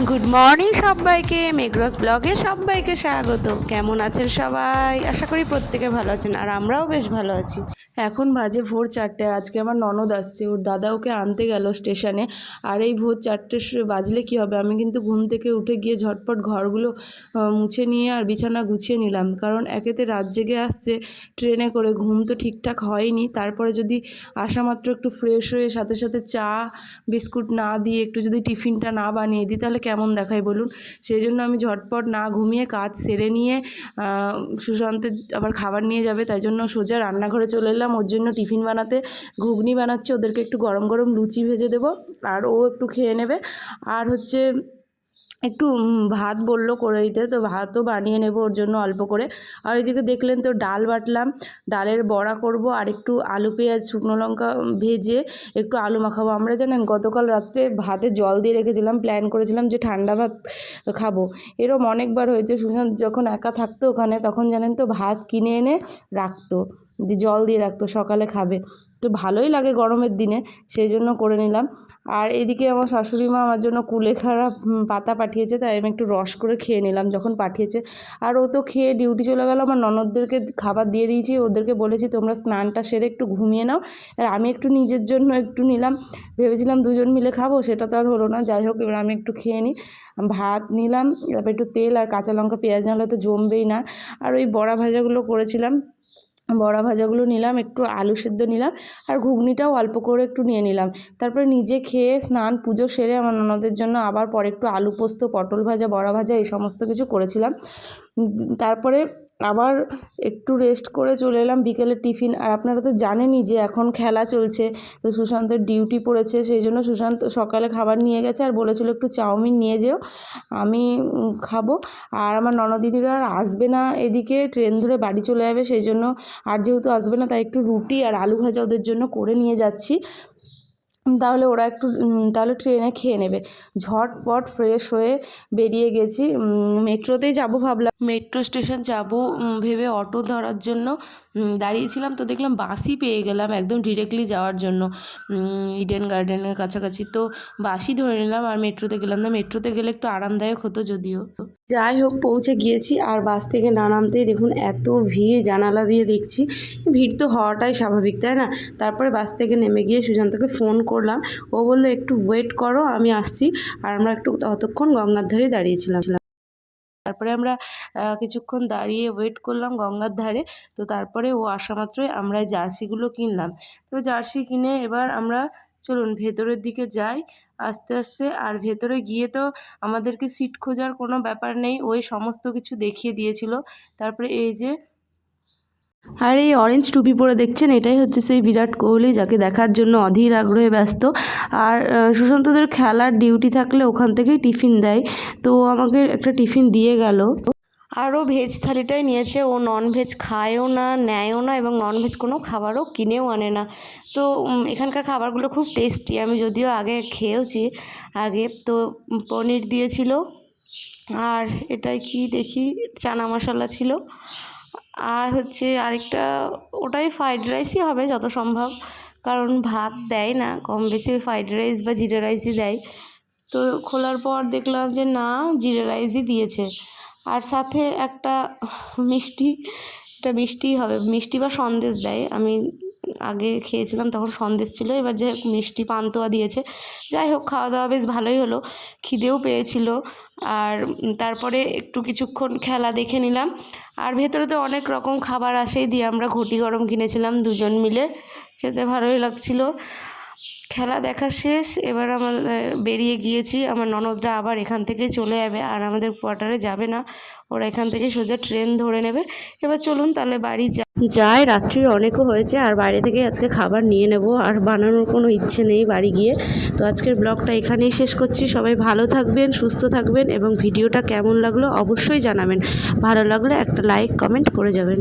Good morning সবাইকে, মেঘরস ব্লগে সবাইকে স্বাগত। কেমন আছেন সবাই? আশা করি প্রত্যেকে ভালো আছেন, আর আমরাও বেশ ভালো আছি। এখন বাজে ভোর 4টে। আজকে আমার ননদ আসছে, ওর দাদা ওকে আনতে গেল স্টেশনে। আর এই ভোর 4টে বাজলে কি হবে, আমি কিন্তু ঘুম থেকে উঠে গিয়ে ঝটপট ঘরগুলো মুছে নিয়ে আর বিছানা গুছিয়ে নিলাম। কারণ একেতে রাত জেগে আসছে ট্রেনে করে, ঘুম তো ঠিকঠাক হয়নি। তারপরে যদি আসা মাত্র একটু ফ্রেশ হয়ে সাথে সাথে চা বিস্কুট না দিয়ে একটু যদি টিফিনটা না বানিয়ে দিই তাহলে কেমন দেখায় বলুন। সেই জন্য আমি ঝটপট না ঘুমিয়ে কাজ সেরে নিয়ে সুশান্তের আবার খাবার নিয়ে যাবে, তাই জন্য সোজা রান্নাঘরে চলে এলাম ওর জন্য টিফিন বানাতে। ঘুগনি বানাচ্ছি, ওদেরকে একটু গরম গরম লুচি ভেজে দেবো আর ও একটু খেয়ে নেবে। আর হচ্ছে একটু ভাত বললো করে দিতে, তো ভাতও বানিয়ে নেব ওর জন্য অল্প করে। আর এদিকে দেখলেন তো ডাল বাটলাম, ডালের বড়া করব আর একটু আলু পেঁয়াজ শুকনো লঙ্কা ভেজে একটু আলু মাখাবো। আমরা জানেন গতকাল রাত্রে ভাতে জল দিয়ে রেখেছিলাম, প্ল্যান করেছিলাম যে ঠান্ডা ভাত খাবো। এরকম অনেকবার হয়েছে, সুশান্ত যখন একা থাকতো ওখানে তখন জানেন তো ভাত কিনে এনে রাখতো, জল দিয়ে রাখতো, সকালে খাবে। তো ভালোই লাগে গরমের দিনে, সেই জন্য করে নিলাম। আর এদিকে আমার শাশুড়ি মা আমার জন্য কুলেখাড়া পাতা পাঠিয়েছে, তাই আমি একটু রস করে খেয়ে নিলাম যখন পাঠিয়েছে। আর ও তো খেয়ে ডিউটি চলে গেল। আমার ননদদেরকে খাবার দিয়ে দিয়েছি, ওদেরকে বলেছি তোমরা স্নানটা সেরে একটু ঘুমিয়ে নাও। আর আমি একটু নিজের জন্য একটু নিলাম, ভেবেছিলাম দুজন মিলে খাবো, সেটা তো আর হলো না। যাই হোক, এবার আমি একটু খেয়ে নিই। ভাত নিলাম, তারপর একটু তেল আর কাঁচা লঙ্কা পেঁয়াজ না হলে তো জমবেই না। আর ওই বড়া ভাজাগুলো করেছিলাম, বড়া ভাজাগুলো নিলাম, একটু আলু সেদ্ধ নিলাম আর ঘুগনিটাও অল্প করে একটু নিয়ে নিলাম। তারপরে নিজে খেয়ে স্নান পুজো সেরে আমার ননদের জন্য আবার পরে একটু আলু পোস্ত, পটল ভাজা, বড়া ভাজা এই সমস্ত কিছু করেছিলাম। তারপরে আবার একটু রেস্ট করে চলে এলাম বিকেলের টিফিন। আর আপনারা তো জানেনই যে এখন খেলা চলছে, তো সুশান্তের ডিউটি পড়েছে, সেই জন্য সুশান্ত সকালে খাবার নিয়ে গেছে আর বলেছিল একটু চাউমিন নিয়ে যেও, আমি খাবো। আর আমার ননদিনীরা আর আসবে না, এদিকে ট্রেন ধরে বাড়ি চলে যাবে, সেই জন্য আর যেহেতু আসবে না তাই একটু রুটি আর আলু ভাজা ওদের জন্য করে নিয়ে যাচ্ছি, তাহলে ওরা একটু তাহলে ট্রেনে খেয়ে নেবে। ঝটপট ফ্রেশ হয়ে বেরিয়ে গেছি, মেট্রোতেই যাব ভাবলাম, মেট্রো স্টেশন যাব ভেবে অটো ধরার জন্য দাঁড়িয়েছিলাম, তো দেখলাম বাসই পেয়ে গেলাম একদম ডিরেক্টলি যাওয়ার জন্য ইডেন গার্ডেনের কাছাকাছি। তো বাসই ধরে নিলাম আর মেট্রোতে গেলাম না, মেট্রোতে গেলে একটু আরামদায়ক হতো যদিও। যাই হোক, পৌঁছে গিয়েছি। আর বাস থেকে না নামতেই দেখুন এত ভিড়, জানালা দিয়ে দেখছি, ভিড় তো হওয়াটাই স্বাভাবিক তাই না। তারপরে বাস থেকে নেমে গিয়ে সুশান্তকে ফোন করলাম, ও বললো একটু ওয়েট করো আমি আসছি। আর আমরা একটু ততক্ষণ গঙ্গার ধারে দাঁড়িয়েছিলাম। তারপরে আমরা কিছুক্ষণ দাঁড়িয়ে ওয়েট করলাম গঙ্গার ধারে। তো তারপরে ও আসা মাত্রই আমরা জার্সিগুলো কিনলাম। তো জার্সি কিনে এবার আমরা চলুন ভেতরের দিকে যাই আস্তে আস্তে। আর ভেতরে গিয়ে তো আমাদেরকে সিট খোঁজার কোনো ব্যাপার নেই, ওই সমস্ত কিছু দেখিয়ে দিয়েছিল। তারপরে এই যে, আর এই অরেঞ্জ টুপি পরে দেখছেন, এটাই হচ্ছে সেই বিরাট কোহলি, যাকে দেখার জন্য অধীর আগ্রহে ব্যস্ত। আর সুশান্তদের খেলার ডিউটি থাকলে ওখান থেকেই টিফিন দেয়, তো আমাকে একটা টিফিন দিয়ে গেল। আরও ভেজ থালিটাই নিয়েছে, ও ননভেজ খায়ও না, নেয়ও না, এবং ননভেজ কোনো খাবারও কিনেও আনে না। তো এখানকার খাবারগুলো খুব টেস্টি, আমি যদিও আগে খেয়েওছি আগে। তো পনির দিয়েছিল, আর এটাই কি দেখি, চানা মশলা ছিল, আর হচ্ছে আরেকটা, ওটাই ফ্রাইড রাইসই হবে যত সম্ভব, কারণ ভাত দেয় না, কম বেশি ফ্রাইড রাইস বা জিরা রাইসই দেয়। তো খোলার পর দেখলাম যে না, জিরা রাইসই দিয়েছে। আর সাথে একটা মিষ্টি, এটা মিষ্টিই হবে, মিষ্টি বা সন্দেশ দেয়। আমি আগে খেয়েছিলাম তখন সন্দেশ ছিল, এবার যে মিষ্টি পান্তুয়া দিয়েছে। যাই হোক, খাওয়া দাওয়া বেশ ভালোই হলো, খিদেও পেয়েছিল। আর তারপরে একটু কিছুক্ষণ খেলা দেখে নিলাম। আর ভেতরে তো অনেক রকম খাবার আসেই, দিয়ে আমরা ঘটি গরম কিনেছিলাম দুজন মিলে, খেতে ভালোই লাগছিল। খেলা দেখা শেষ, এবার আমাদের বেরিয়ে গিয়েছি। আমার ননদরা আবার এখান থেকে চলে যাবে, আর আমাদের কোয়ার্টারে যাবে না, ওরা এখান থেকে সোজা ট্রেন ধরে নেবে। এবার চলুন তাহলে বাড়ি যাই, রাত্রির অনেকও হয়েছে, আর বাইরে থেকে আজকে খাবার নিয়ে নেব, আর বানানোর কোনো ইচ্ছে নেই বাড়ি গিয়ে। তো আজকের ব্লগটা এখানেই শেষ করছি। সবাই ভালো থাকবেন, সুস্থ থাকবেন, এবং ভিডিওটা কেমন লাগলো অবশ্যই জানাবেন। ভালো লাগলে একটা লাইক কমেন্ট করে যাবেন।